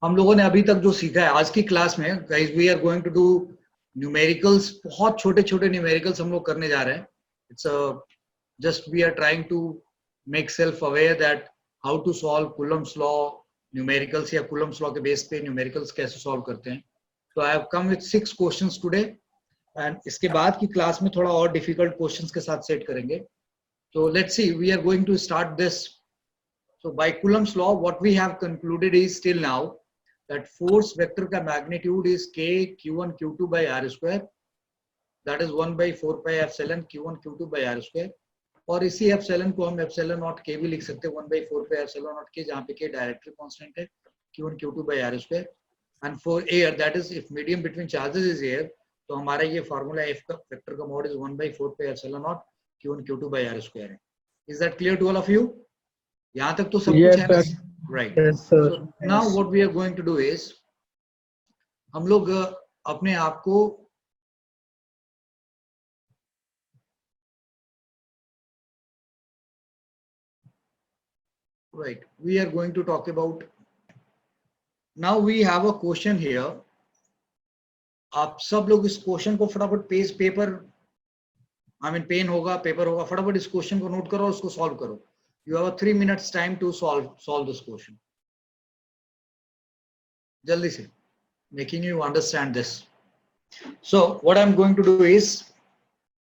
हम लोगों ने अभी तक जो सीखा है आज की क्लास में, guys we are going to do numericals. बहुत छोटे छोटे न्यूमेरिकल्स हम लोग करने जा रहे हैं। It's just we are trying to make self aware that how to solve Coulomb's law numericals, या कूलम्स लॉ के बेस पे न्यूमेरिकल्स कैसे सॉल्व करते हैं। तो I have come with 6 questions today, and इसके बाद की क्लास में थोड़ा और डिफिकल्ट क्वेश्चंस के साथ सेट करेंगे। तो let's see, we are going to start this. So by Coulomb's law, what we have concluded is still now that force vector का magnitude is k q1 q2 by r square, that is 1 by 4 pi epsilon q1 q2 by r square. और इसी epsilon को हम epsilon not k भी लिख सकते हैं 1 by 4 pi epsilon not k, जहाँ पे k डायरेक्टली कांस्टेंट है, q1 q2 by r square. And for air, that is if medium between charges is air, तो हमारा ये फार्मूला f का वेक्टर का mod is 1 by 4 pi epsilon not q1 q2 by r square है. Is that clear to all of you? यहाँ तक तो सब कुछ है ना, right? So now what we are going to do is, हम लोग अपने आप को right, we are going to talk about, now we have a question here. आप सब लोग इस क्वेश्चन को फटाफट पेपर पेन होगा, पेपर होगा, फटाफट इस क्वेश्चन को नोट करो और उसको सॉल्व करो. You have a 3 minutes time to solve this question. जल्दी से, making you understand this. So what I'm going to do is,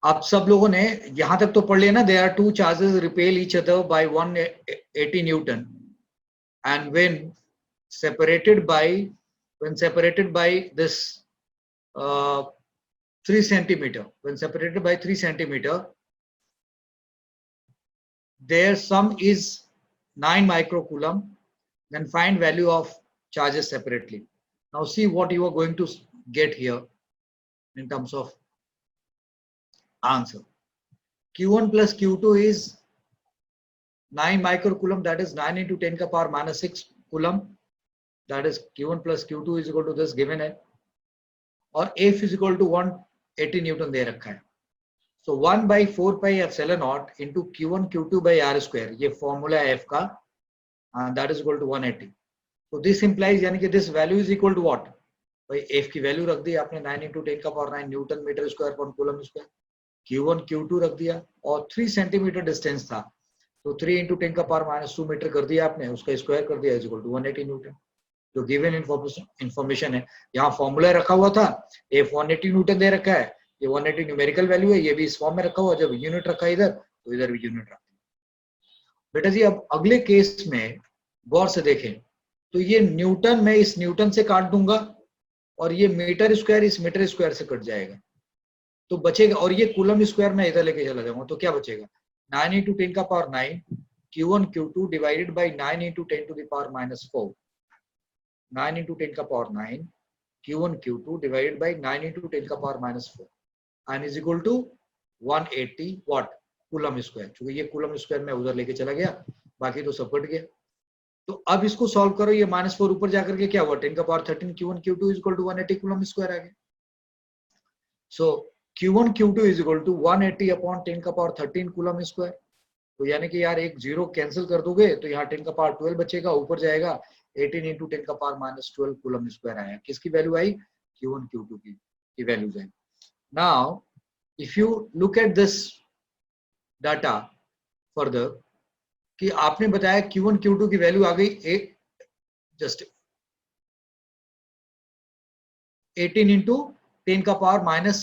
आप सब लोगों ने यहाँ तक तो पढ़ लिया ना, there are two charges repel each other by 180 Newton, and when separated by this 3 centimeter, when separated by 3 centimeter, their sum is 9 microcoulomb. Then find value of charges separately. Now see what you are going to get here in terms of answer. Q1 plus Q2 is 9 microcoulomb, that is 9 into 10 ka power minus 6 coulomb. That is Q1 plus Q2 is equal to this given है, और F is equal to 180 Newton दे रखा है. So 1 by 4 pi epsilon naught into Q1 Q2 by r square, ये formula है F का, and that is equal to 180. So this implies, यानी कि this value is equal to what? भाई F की value रख दी आपने 9 into 10 का पावर 9 न्यूटन मीटर स्क्वायर पर कूलम स्क्वायर. Q1 Q2 रख दिया, और 3 सेंटीमीटर डिस्टेंस था, तो 3 into 10 का पावर माइनस 2 मीटर कर दिया आपने, उसका स्क्वायर कर दिया, इज इक्वल टू 180 न्यूटन. जो गिवन इंफॉर्मेशन है, यहाँ फॉर्मूला रखा हुआ था, F 180 न्यूटन दे रखा है, ये 180 न्यूमेरिकल वैल्यू है, ये भी इस फॉर्म में रखा हुआ. जब यूनिट रखा इधर, तो इधर भी यूनिट रखा. बेटा जी अब अगले केस में गौर से देखें, तो ये न्यूटन में इस न्यूटन से काट दूंगा, और ये मीटर स्क्वायर इस मीटर स्क्वायर से कट जाएगा, तो बचेगा, और ये कूलम स्क्वायर में इधर लेके चला जाऊंगा, तो क्या बचेगा? 9 into 10 का power 9 Q1 Q2 divided by 9 into 10 to the power minus 4. 9 into 10 का power 9 Q1 Q2 divided by 9 into 10 का power minus 4, and is equal to 180 what? Coulomb square. क्योंकि ये कूलम स्क्वायर में उधर लेके चला गया, बाकी तो सब कट गया. तो अब इसको सॉल्व करो, ये -4 ऊपर जाकर के क्या हुआ? 10 का power 13 Q1 Q2 is equal to 180 coulomb square आ गया. So Q1 Q2 is equal to 180 upon 10 का पावर 13 कूलम स्क्वायर. तो यानी कि यार एक जीरो कैंसिल कर दोगे तो यहाँ 10 का पावर 12 बचेगा, ऊपर जाएगा 18 into 10 का पावर -12 कूलम स्क्वायर आया. किसकी वैल्यू आई? Q1 Q2 की values I. Now if you look at this data further, कि आपने बताया Q1 Q2 की वैल्यू आ गई जस्ट 18 into 10 का power minus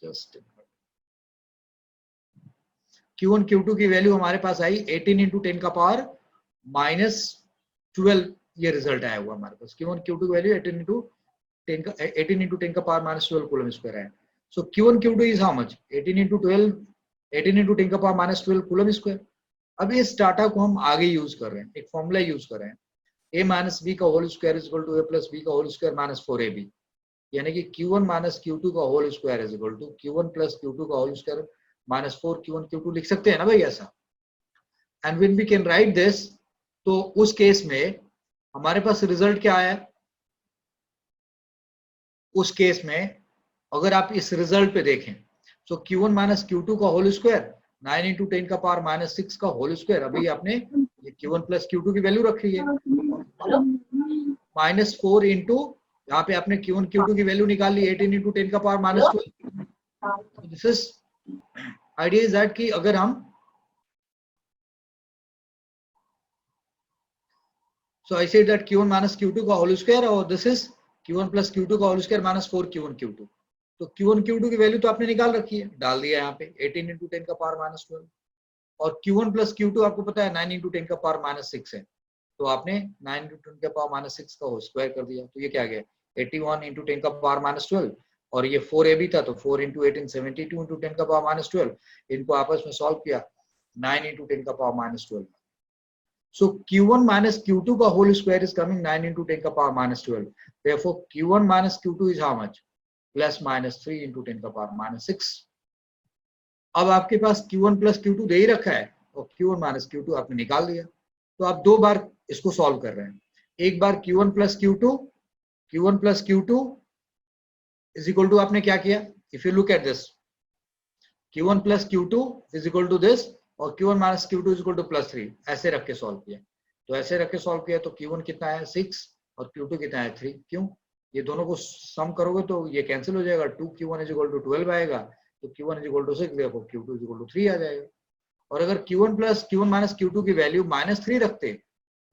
just Q1 Q2 की वैल्यू हमारे पास आई 18 into 10 का पावर -12. ये रिजल्ट आया हुआ हमारे पास. Q1 Q2 की वैल्यू 18 into 10 का पावर -12 कूलम स्क्वायर है. सो Q1 Q2 is how much? 18 into 10 का पावर -12 कूलम स्क्वायर. अब इस डाटा को हम आगे यूज कर रहे हैं, एक फॉर्मूला यूज कर रहे हैं, a माइनस b का whole square is equal to a plus b का होल स्क्वायर माइनस 4ab, यानी कि Q1 माइनस Q2 का whole square is equal to Q1 plus Q2 का whole square minus 4 Q1 Q2 लिख सकते हैं ना भाई ऐसा. And when we can write this, तो उस केस में हमारे पास रिजल्ट क्या आया? उस केस में अगर आप इस रिजल्ट पे देखें, सो Q1 माइनस Q2 का होल स्क्वायर 9 into 10 का पावर -6 का होल स्क्वायर, अभी आपने Q1 प्लस Q2 की वैल्यू रखी है, -4 इंटू, यहाँ पे आपने Q1 Q2 की वैल्यू निकाल ली 18 इंटू 10 का power -12। This is idea is that कि अगर हम so I say that Q1 minus Q2 का होल स्क्वायर और this is Q1 plus Q2 का whole square minus 4 Q1 Q2। तो Q1 Q2 की वैल्यू तो आपने निकाल रखी है, डाल दिया यहाँ पे 18 इंटू 10 का पावर -12 और Q1 प्लस Q2 आपको पता है 9 इंटू 10 का पावर -6 है, तो आपने 9 इंटू 10 का पावर -6 का होल स्क्वायर कर दिया, तो ये क्या गया 81 इंटू 10 का पावर -12 और ये 4ab था तो 4 इंटू 18 72 इंटू 10 का पावर -12, इनको आपस में सॉल्व किया 9 इंटू 10 का power -12। So Q1 minus Q2 का whole square is coming 9 into 10 का power -12. Therefore Q1 minus Q2 is how much? Plus minus 3 into 10 का power -6. अब आपके पास Q1 plus Q2 दे ही रखा है और Q1 minus Q2 आपने निकाल दिया, तो आप दो बार इसको सॉल्व कर रहे हैं। एक बार Q1 plus Q2 is equal to आपने क्या किया? If you look at this, Q1 plus Q2 is equal to this और Q1 minus Q2 is equal to +3, ऐसे रख के सॉल्व किया। तो ऐसे रख के सॉल्व किया तो Q1 कितना है 6 और Q2 कितना है 3। क्यों? ये दोनों को सम करोगे तो ये कैंसिल हो जाएगा, 2Q1 is equal to 12 आएगा, तो Q1 is equal to 6, देखो Q2 is equal to 3 आ जाएगा। और अगर Q1 minus Q2 की वैल्यू -3 रखते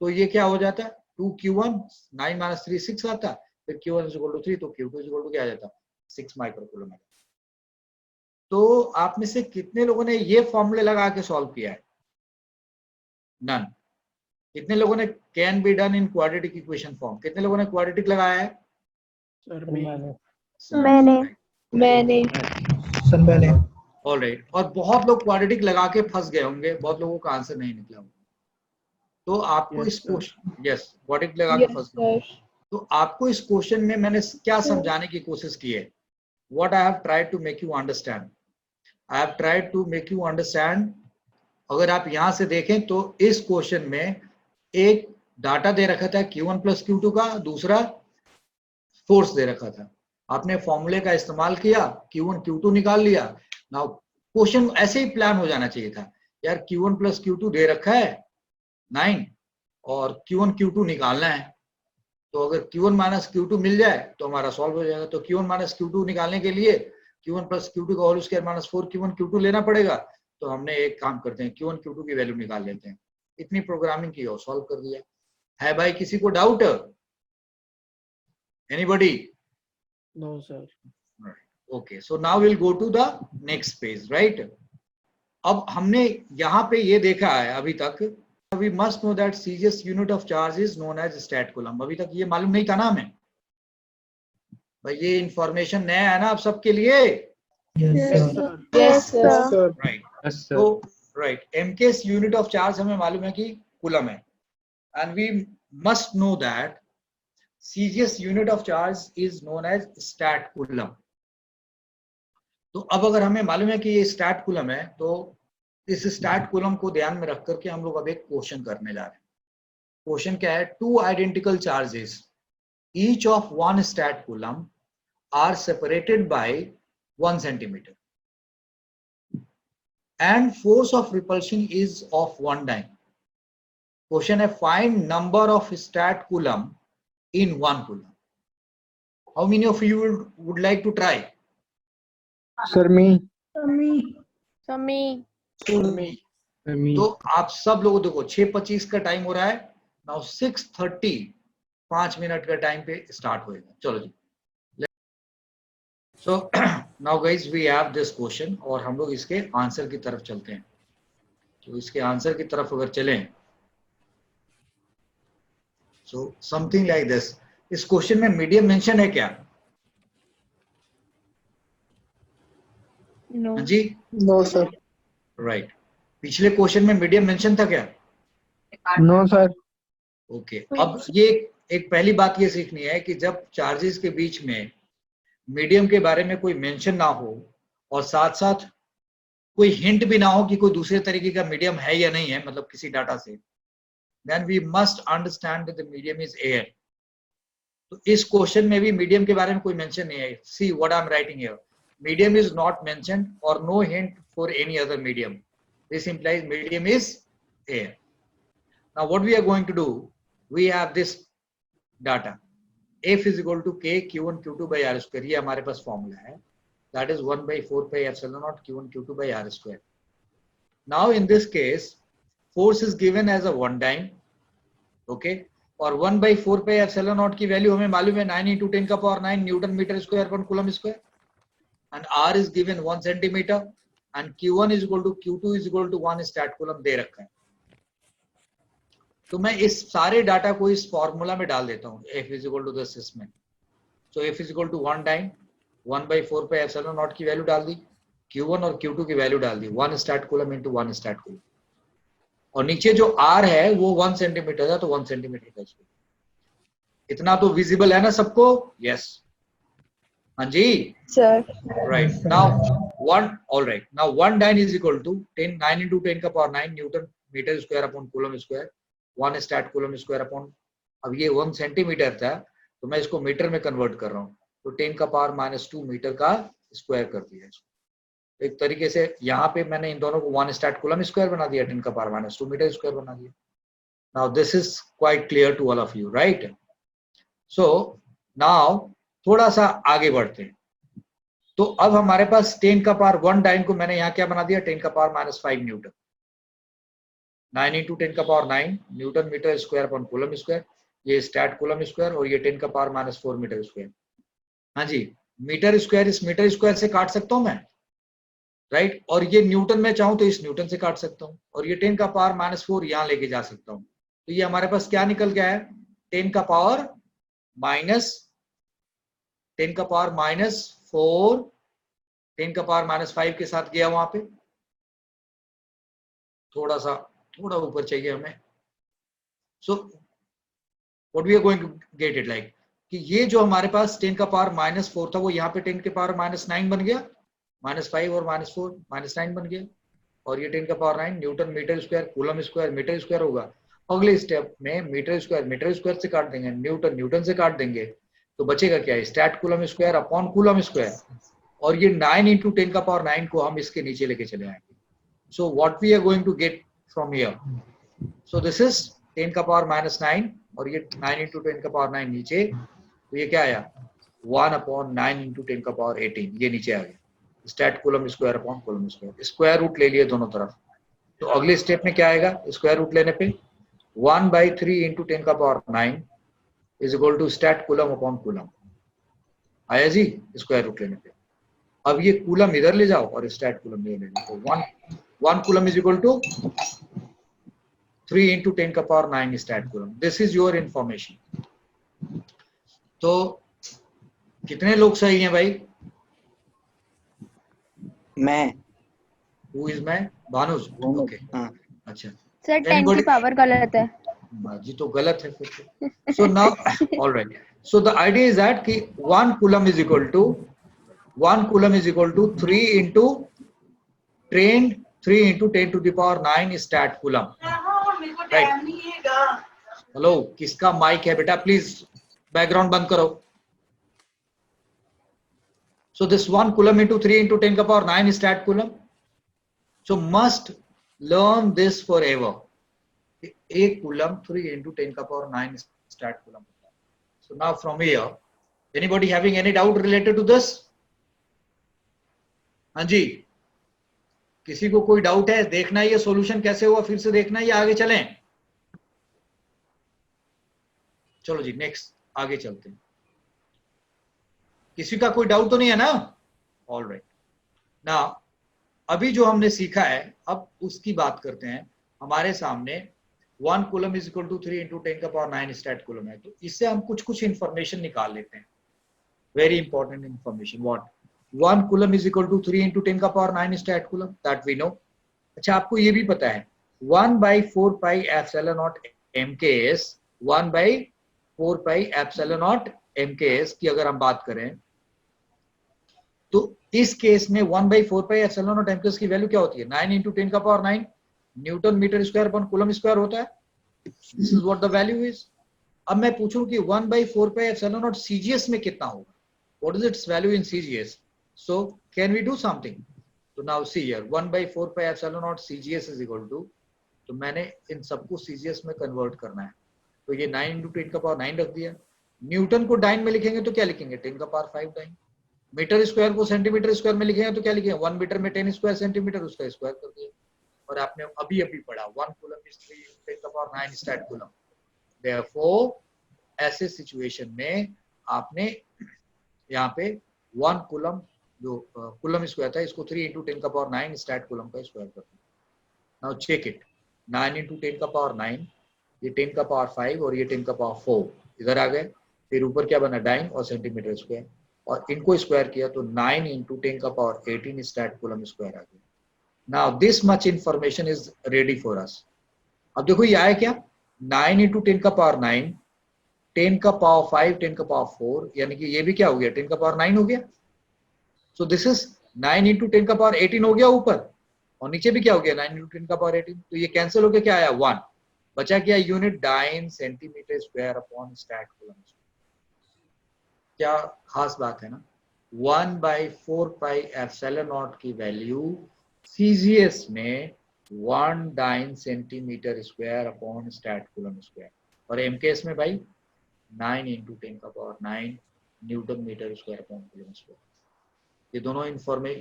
तो ये क्या हो जाता, 2Q1 9 minus 3 6 आता, फिर Q1 is equal to 3 तो Q2 is equal to क्या आ जाता 6 माइक्रोकूलम। तो आप में से कितने लोगों ने ये फॉर्मूले लगा के सॉल्व किया है? नन। कितने लोगों ने can be done in quadratic equation form, कितने लोगों ने क्वाड्रेटिक लगाया है? सर मैंने ऑलराइट। और बहुत लोग क्वाड्रेटिक लगा के फंस गए होंगे, बहुत लोगों का आंसर नहीं निकला होगा। तो आपको इस क्वेश्चन, यस क्वाड्रेटिक लगा के फंस गए, तो आपको इस क्वेश्चन में मैंने क्या समझाने की कोशिश की है? What I have tried to make you understand, I have tried to make you understand. अगर आप यहां से देखें तो इस क्वेश्चन में एक डाटा दे रखा था Q1 प्लस Q2 का, दूसरा फोर्स दे रखा था। आपने फॉर्मूले का इस्तेमाल किया, Q1 Q2 निकाल लिया। नाउ क्वेश्चन ऐसे ही प्लान हो जाना चाहिए था यार, Q1 प्लस Q2 दे रखा है 9 और Q1 Q2 निकालना है, तो अगर Q1 माइनस Q2 मिल जाए तो हमारा सॉल्व हो जाएगा। तो Q1 माइनस Q2 निकालने के लिए Q1 प्लस Q2 का whole square minus 4 Q1 Q2 लेना पड़ेगा। तो हमने एक काम करते हैं, Q1 Q2 की वैल्यू निकाल लेते हैं। इतनी प्रोग्रामिंग की और सॉल्व कर दिया है। भाई किसी को doubt? Anybody? No sir. Okay, so now will go to the next page, right. अब हमने यहाँ पे ये देखा है अभी तक, we must know that CGS unit of charge is known as stat coulomb. अभी तक ये मालूम नहीं था ना हमें भाई, ये इंफॉर्मेशन नया है ना आप सबके लिए? Yes sir. राइट। तो right, MKS unit of charge हमें मालूम है कि कूलम है, and we must know that CGS unit of charge is known as stat coulomb. तो अब अगर हमें मालूम है कि ये स्टैट कूलम है, तो इस स्टैट कूलम को ध्यान में रख करके हम लोग अब एक क्वेश्चन करने जा रहे हैं। क्वेश्चन क्या है? Two identical charges each of one stat coulomb are separated by 1 centimeter and force of repulsion is of 1 dyne. Question है, find number of stat coulomb in 1 coulomb. How many of you would like to try? Sir me. तो आप सब लोगों, देखो 6:25 का time हो रहा है, नाउ 6:30 5 मिनट का टाइम पे स्टार्ट होएगा। चलो जी। So now guys we have this question और हम लोग इसके आंसर की तरफ चलते हैं। तो इसके आंसर की तरफ अगर चलें, so something like this, इस क्वेश्चन में मीडियम मेंशन है क्या? नो जी नो सर। राइट। पिछले क्वेश्चन में मीडियम मेंशन था क्या? No sir. ओके, अब ये एक पहली बात ये सीखनी है कि जब चार्जेस के बीच में मीडियम के बारे में कोई मेंशन ना हो और साथ साथ कोई हिंट भी ना हो कि कोई दूसरे तरीके का मीडियम है या नहीं है, मतलब किसी डाटा से, then we must understand that the medium is air. तो इस क्वेश्चन में भी मीडियम के बारे में कोई मेंशन नहीं है। See what I'm writing here. Medium is not mentioned or no hint for any other medium. This implies medium is air. Now what we are going to do? we have this data F is equal to K Q1 Q2 by R square. ये हमारे पास formula है. That is 1 by 4 pi epsilon naught Q1 Q2 by R square. Now in this case, force is given as a 1 dyne. Okay. और 1 by 4 pi epsilon naught की value हमें मालूम है 9 into 10 का power 9 newton metre square पर coulomb square. And R is given 1 centimeter. And Q1 is equal to Q2 is equal to 1 stat coulomb दे रखा है. तो मैं इस सारे डाटा को इस फॉर्मूला में डाल देता हूँ F is equal to this इसमें. So F is equal to 1 dyne 1 by 4 pi epsilon naught की वैल्यू डाल दी, Q1 और Q2 की वैल्यू डाल दी, 1 stat coulomb into 1 stat coulomb. और नीचे जो R है वो 1 सेंटीमीटर है तो 1 सेंटीमीटर का स्क्वायर. इतना तो विजिबल है ना सबको? यस. हाँ जी sir. Right. Now 1 alright. Now 1 dyne is equal to 10 9 into 10 का power 9 newton metre square upon coulomb square 1 stat coulomb square upon. अब ये 1 सेंटीमीटर था तो मैं इसको मीटर में कन्वर्ट कर रहा हूँ तो 10 का पावर -2 मीटर का स्क्वायर कर दिया इसको. एक तरीके से यहाँ पे मैंने इन दोनों को 1 स्टार्ट कूलम स्क्वायर बना दिया, 10 का पावर -2 मीटर स्क्वायर बना दिया. Now this is quite clear to all of you, right? So now थोड़ा सा आगे बढ़ते हैं. तो अब हमारे पास 10 का पावर 1 dyne को मैंने यहाँ क्या बना दिया 10 का पावर -5 न्यूटन. 9 into 10 का power 9 newton metre square upon coulomb square. ये स्टैट कूलम स्क्वायर और ये 10 का पावर -4 मीटर स्क्वायर. हाँ जी, मीटर स्क्वायर इस मीटर स्क्वायर से काट सकता हूं मैं, राइट? और ये न्यूटन में चाहूं तो इस न्यूटन से काट सकता हूं और ये 10 का पावर -4 यहां लेके जा सकता हूं. तो ये हमारे पास क्या निकल गया है 10 का पावर -4 10 का पावर -5 के साथ गया वहां पे. थोड़ा ऊपर चाहिए हमें. So what we are going to get it like कि ये जो हमारे पास 10 का पावर -4 था वो यहाँ पे 10 के पावर -9 बन गया, -5 और -4 -9 बन गया. और ये 10 का power 9 newton metre square coulomb square metre square होगा. अगले स्टेप में मीटर स्क्वायर से काट देंगे, न्यूटन से काट देंगे तो बचेगा क्या है stat coulomb square upon coulomb square. और ये 9 into 10 का पावर 9 को हम इसके नीचे लेके चले आएंगे. So what we are going to get from here, so this is 10 का पावर -9 और ये 9 into 10 का पावर 9 नीचे. तो ये क्या आया 1/9 into 10 का पावर 18 ये नीचे आ गया. Stat coulomb square upon coulomb square. Square root ले लिए दोनों तरफ. तो अगले स्टेप में क्या आएगा स्क्वायर रूट लेने पे 1/3 into 10 का power 9 is equal to stat coulomb upon coulomb. आया जी स्क्वायर रूट लेने पे. अब ये कूलम इधर ले जाओ और स्टैट कूलम ले लो. तो 1 coulomb is equal to 3 into 10 का power 9 stat coulomb. This is your information. तो कितने लोग सही हैं भाई? मैं. हु इज मैं? भानुज. ओके. अच्छा सर 10 की पावर गलत है जी, तो गलत है फिर. So now alright. So the idea is that कि 1 coulomb is equal to 3 into 10 to the power 9 stat coulomb. Right. Hello, किसका माइक है बेटा? प्लीज बैकग्राउंड बंद करो. So this 1 coulomb into 3 into 10 का power 9 stat coulomb. So must learn this forever. 1 coulomb 3 into 10 का power 9 stat coulomb. So now from here, anybody having any doubt related to this? हाँ जी, किसी को कोई doubt है? देखना है ये सॉल्यूशन कैसे हुआ, फिर से देखना है या आगे चलें? चलो जी नेक्स्ट आगे चलते हैं. किसी का कोई डाउट तो नहीं है ना? All right. ना अभी जो हमने सीखा है अब उसकी बात करते हैं. हमारे सामने 1 coulomb is equal to 3 into 10 का पावर 9 स्टैट कूलम है. तो इससे हम कुछ इंफॉर्मेशन निकाल लेते हैं. Very important information. What 1 coulomb is equal to 3 into 10 का power 9 stat coulomb, that we know. अच्छा, आपको ये भी पता है 1/4 pi epsilon naught mks 1/4 pi epsilon naught mks की अगर हम बात करें तो इस केस में 1/4 pi epsilon naught mks की वैल्यू क्या होती है 9 into 10 का power 9 newton metre square upon coulomb square होता है. This is what the value is. अब मैं पूछूं कि 1/4 pi epsilon naught CGS में कितना होगा, what is its value in CGS. So can we do something? तो now see here 1/4 pi epsilon naught CGS is equal to, तो मैंने इन सबको CGS में कन्वर्ट करना है. तो ये 9 इंटू 10 का पावर 9 रख दिया। न्यूटन को डाइन में लिखेंगे तो क्या लिखेंगे, 10 का पावर 5 डाइन। मीटर स्क्वायर को सेंटीमीटर स्क्वायर में लिखेंगे तो क्या लिखेंगे, 1 मीटर में 10 स्क्वायर सेंटीमीटर, उसका स्क्वायर कर दिया। और आपने अभी अभी पढ़ा 1 कूलम इज 3 इंटू 10 का पावर 9 स्टैट कूलम। देयरफॉर ऐसे सिचुएशन में आपने यहाँ पे 1 कूलम जो कूलम स्क्वायर था इसको 3 इंटू 10 का पावर 9 स्टैट कूलम का स्क्वायर कर दिया। नाउ चेक इट, 9 इंटू 10 का पावर 9, ये 10 का पावर 5 और ये 10 का पावर 4 इधर आ गए। फिर ऊपर क्या बना, डाइन और सेंटीमीटर स्क्वायर, और इनको स्क्वायर किया तो 9 इंटू 10 का पावर 18 स्टैट कूलम स्क्वायर आ गया। Now this much information is ready for us. अब देखो ये आया क्या, 9 इंटू 10 का पावर 9, 10 का पावर 5, 10 का पावर 4, यानी कि ये भी क्या हो गया, 10 का पावर 9 हो गया। सो दिस इज 9 इंटू 10 का पावर 18 हो गया ऊपर, और नीचे भी क्या हो गया 9 इंटू 10 का पावर 18। तो ये कैंसिल होकर क्या आया 1, बचा क्या unit dyne centimetre square upon stat coulomb. क्या खास बात है ना, 1/4 पाई एप्सिलॉन नॉट की वैल्यू सीजीएस में 1 dyne centimetre square upon stat coulomb square, और एमकेएस में भाई 9 इंटू 10 का power 9 newton metre square upon coulomb square. ये दोनों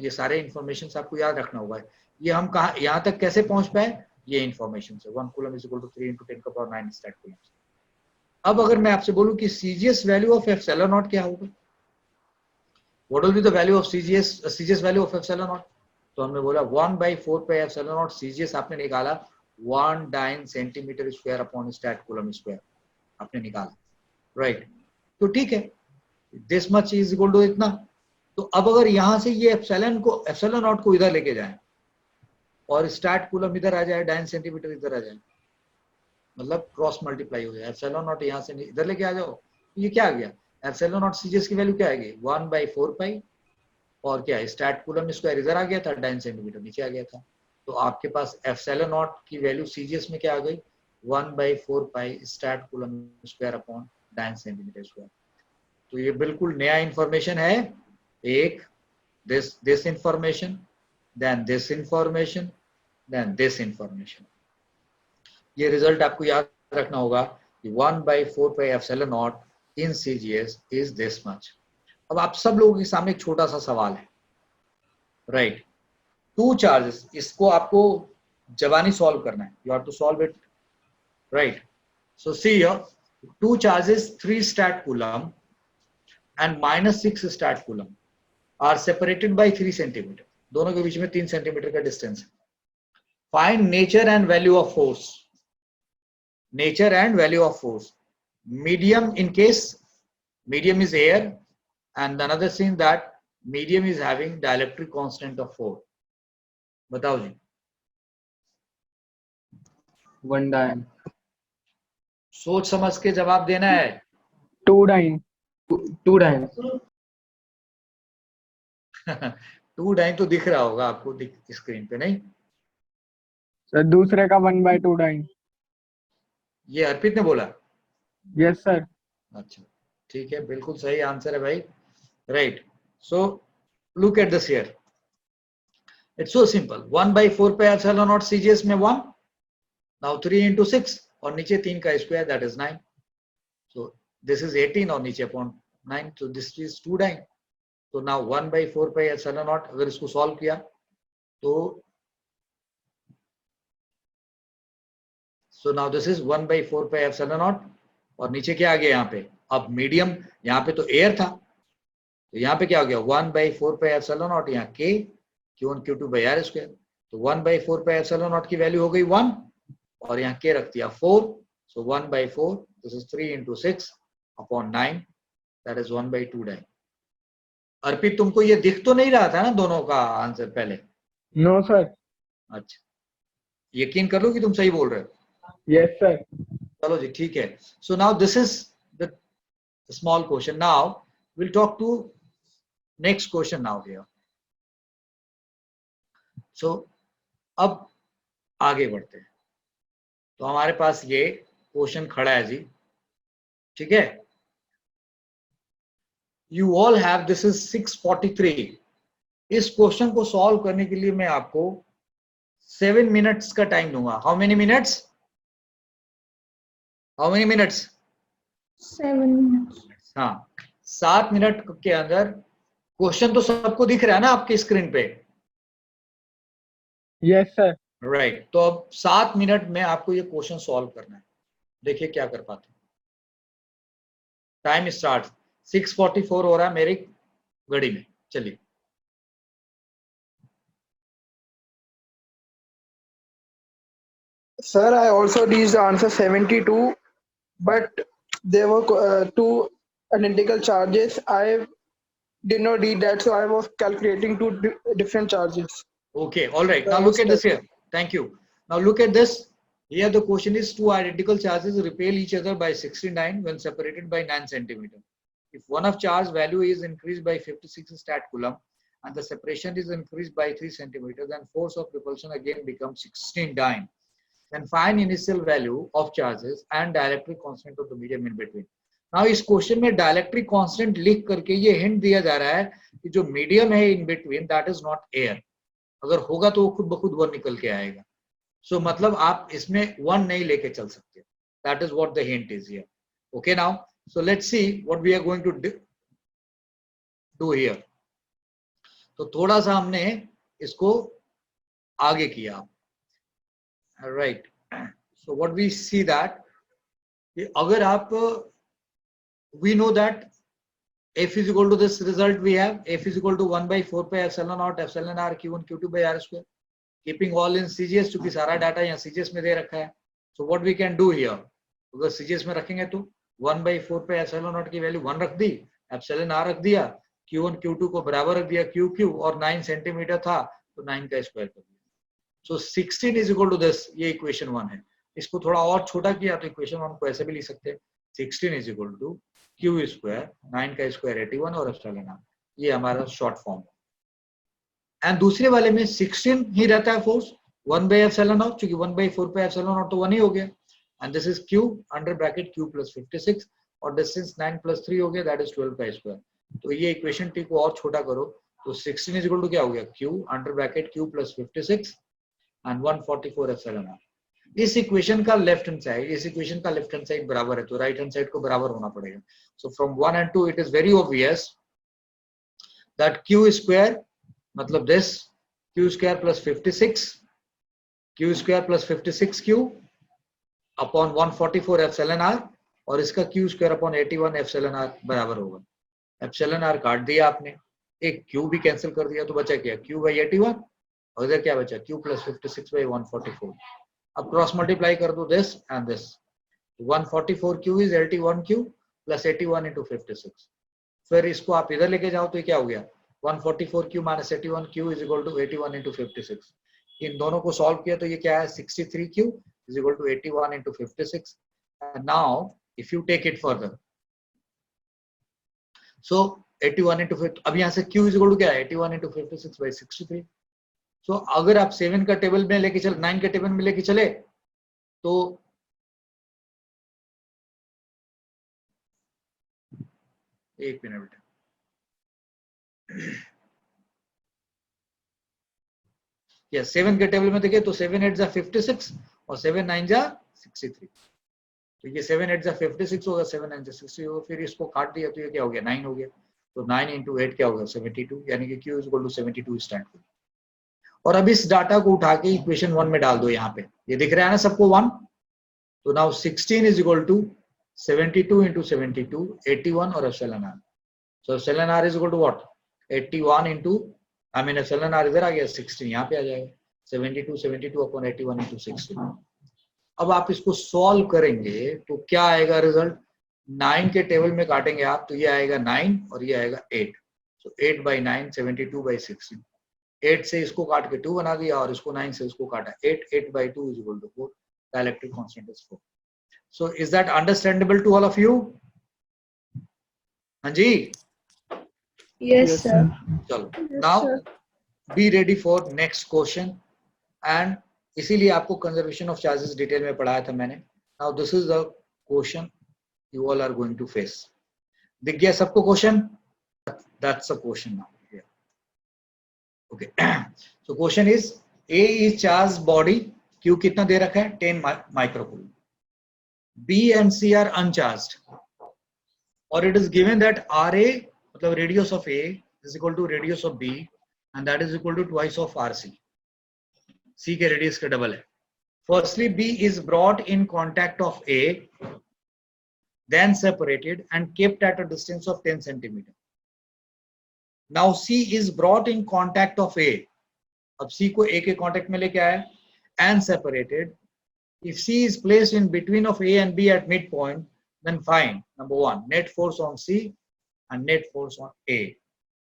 ये सारे इंफॉर्मेशन आपको याद रखना होगा। ये हम कहा यहाँ तक कैसे पहुंच पाए, ये इंफॉर्मेशन से 1 coulomb is equal to 3 into 10 का पावर 9 स्टैट कूलम। अब अगर मैं आपसे बोलूं कि CGS value of epsilon not क्या होगा, what will be the value of CGS value of epsilon not, तो हमने बोला 1/4 पाई एप्सिलॉन नॉट सीजीएस आपने निकाला 1 dyne centimetre square upon stat coulomb square आपने निकाला, राइट। तो ठीक है, this much is equal to इतना। तो अब अगर यहां से ये एप्सिलॉन नॉट को इधर लेके जाए और स्टैट कूलम इधर आ जाए, डाइन सेंटीमीटर इधर आ जाए, मतलब क्रॉस मल्टीप्लाई हो जाए, एप्सिलॉन नॉट यहाँ से इधर लेके आ जाओ, ये क्या आ गया, एप्सिलॉन नॉट सीजीएस की वैल्यू क्या आएगी 1/4 पाई, और क्या स्टैट कूलम स्क्वायर इधर आ गया था, डाइन सेंटीमीटर नीचे आ गया था। तो आपके पास एप्सिलॉन नॉट की वैल्यू सीजीएस में क्या आ गई 1/4 pi stat coulomb square upon dyne centimetre square. तो ये बिल्कुल नया इंफॉर्मेशन है, एक this information, then this information, then this information. ये रिजल्ट आपको याद रखना होगा कि 1/4 pi epsilon naught in CGS is this much. अब आप सब लोगों के सामने एक छोटा सा सवाल है, राइट। 2 चार्जेस, इसको आपको जबानी सॉल्व करना है, you have to solve it, right. So see here 2 charges 3 stat coulomb and -6 stat coulomb are separated by 3 centimetre, दोनों के बीच में 3 सेंटीमीटर का डिस्टेंस है। Find nature and value of force, nature and value of force. Medium, in case medium is air, and another thing that medium is having dielectric constant of 4. बताओ जी, 1 dine, सोच समझ के जवाब देना है। 2 डाइन, 2 डाइन, 2 डाइन तो दिख रहा होगा आपको स्क्रीन पे, नहीं? सर दूसरे का 1/2 डाइन। ये अर्पित ने बोला? Yes sir. अच्छा ठीक है, बिल्कुल सही आंसर है भाई, right. So look at this here, it's so simple, 1/4 pi epsilon not CGS में 1, नाउ 3 इंटू 6 और नीचे 3 का square that is 9, so this is 18 और नीचे अपॉन 9, so this is 2 डाइन। तो नाउ 1/4 पाई एप्सिलॉन नॉट, अगर इसको सॉल्व किया तो so now this is 1/4 pi epsilon naught, और नीचे क्या आ गया यहाँ पे, अब मीडियम, यहाँ पे तो एयर था तो यहाँ पे क्या हो गया 1/4 पाई एप्सिलॉन नॉट, यहाँ k q1 q2 by r square, तो 1/4 पाई एप्सिलॉन नॉट की वैल्यू हो गई 1 और यहाँ k रख दिया 4, so 1/4 this is 3 into 6 upon 9 that is 1/2 dyne. Arpit तुमको ये दिख तो नहीं रहा था ना दोनों का आंसर पहले? No sir. अच्छा, यकीन कर लो कि तुम सही बोल रहे हो? Yes sir. चलो जी ठीक है। So now this is the small question, now will talk to next question now here. So अब आगे बढ़ते हैं, तो हमारे पास ये क्वेश्चन खड़ा है जी, ठीक है। You all have, this is 643। इस क्वेश्चन को सॉल्व करने के लिए मैं आपको 7 मिनट्स का टाइम दूंगा। How many minutes? How many minutes? 7 minutes. हाँ, 7 मिनट के अंदर क्वेश्चन तो सबको दिख रहा है ना आपकी स्क्रीन पे? Yes sir. राइट, तो अब 7 मिनट में आपको ये क्वेश्चन सॉल्व करना है। देखिए क्या कर पाते हैं। टाइम स्टार्ट 6:44 हो रहा है मेरी घड़ी में। चलिए, Sir, I also reached the answer 72, but there were two identical charges. I did not read that, so I was calculating two different charges. okay, all right. So Now I look was at this stuck. here. Thank you. Now look at this. Here the question is two identical charges repel each other by 69 when separated by 9 centimeter. If one of charge value is increased by 56 stat coulomb and the separation is increased by 3 centimeter, then force of repulsion again becomes 16 dyne. Then find initial value of charges and dielectric constant of the medium in between. Now इस question में dielectric constant लिख करके ये hint दिया जा रहा है कि जो मीडियम है in between that is not air. अगर होगा तो वो खुद ब खुद वन निकल के आएगा। सो मतलब आप इसमें वन नहीं लेके चल सकते। That is what the hint is here. Okay, now so let's see what we are going to do here. तो थोड़ा सा हमने इसको आगे किया। Right, so what we see that अगर आप we know that F is equal to this result we have F is equal to 1 by 4 pi epsilon naught epsilon r q1 q2 by r square, keeping all in CGS क्योंकि सारा data यहाँ CGS में दे रखा है। So what we can do here, अगर CGS में रखेंगे तो 1 by 4 pi epsilon naught की वैल्यू 1 रख दी, epsilon r रख दिया, q1 q2 को बराबर रख दिया q और 9 सेंटीमीटर था तो 9 का स्क्वायर कर दिया। So 16 is equal to this, ये इक्वेशन 1 है। इसको थोड़ा और छोटा किया तो इक्वेशन 1 को ऐसे भी लिख सकते हैं 16 is equal to q square 9 का स्क्वायर 81 और एप्सिलॉन r, ये हमारा शॉर्ट फॉर्म है। एंड दूसरे वाले में 16 ही रहता है फोर्स 1 by एप्सिलॉन नॉट, क्योंकि 1 by 4 पे एप्सिलॉन नॉट तो 1 ही हो गया। And this is q under bracket q plus 56 और डिस्टेंस 9 plus 3 हो गया दैट इज 12 का स्क्वायर। तो ये इक्वेशन टी को और छोटा करो तो 16 इज इक्वल टू क्या हो गया q under bracket q plus 56 and 144 epsilon r। इस इक्वेशन का लेफ्ट हैंड साइड इस इक्वेशन का लेफ्ट हैंड साइड बराबर है तो राइट हैंड साइड को बराबर होना पड़ेगा। So from 1 and 2 it is very obvious that q square मतलब this q square plus 56 q square plus 56q upon 144 epsilon r और इसका q square upon 81 epsilon r बराबर होगा। एप्सिलॉन r काट दिया आपने, एक q भी कैंसिल कर दिया तो बचा क्या q by 81 और इधर क्या बचा q plus 56 by 144। अब क्रॉस मल्टीप्लाई कर दो this and this 144q is 81q plus 81 into 56। फिर इसको आप इधर लेके जाओ तो ये क्या हो गया 144q minus 81q is equal to 81 into 56। इन दोनों को सॉल्व किया तो ये क्या है 63q is equal to 81 into 56। and now if you take it further so 81 into 50 अब यहाँ से q is equal to क्या है 81 into 56 by 63। सो अगर आप 7 का टेबल में लेके चल 9 के टेबल में लेके चले तो एक मिनट बेटा या 7 के टेबल में देखिए तो 7 8 जा 56 और 7 9 जा 63। तो ये 7 8 जा 56 होगा 7 9 जा 60 होगा। फिर इसको काट दिया तो ये क्या हो गया 9 हो गया। तो 9 into 8 क्या होगा 72 यानी कि q is equal to 72 stand. और अब इस डाटा को उठा के इक्वेशन 1 में डाल दो। यहाँ पे ये दिख रहा है ना सबको 1। तो now 16 is equal to 72 into 72 81 और epsilon r। So epsilon r is equal to what 81 into I mean epsilon r इधर आ गया 16 यहाँ पे आ जाएगा 72 upon 81 into 16। अब आप इसको सॉल्व करेंगे तो क्या आएगा रिजल्ट 9 के टेबल में काटेंगे आप तो ये आएगा 9 और ये आएगा 8। सो 8 by 9 72 by 16। 8 से इसको काट के 2 बना दिया और इसको 9 से इसको काटा 8 by 2 is equal to 4। Dielectric constant is 4। So is that understandable to all of you? हाँ जी Yes, sir. चलो Yes, now sir. be ready for next question and इसीलिए आपको कंजर्वेशन ऑफ चार्जेस डिटेल में पढ़ाया था मैंने। Now this is the question you all are going to face। दिख गया सबको question? That's the question now here। Okay so question is A is charged body q कितना दे रखा है 10 microcoulomb. B and C are uncharged, or it is given that RA, मतलब radius of A is equal to radius of B, and that is equal to twice of RC. C के radius का double है. Firstly, B is brought in contact of A, then separated and kept at a distance of 10 centimeter. Now C is brought in contact of A. अब C को A के contact में लेके आया and separated. If C is placed in between of A and B at midpoint, then find number one net force on C and net force on A.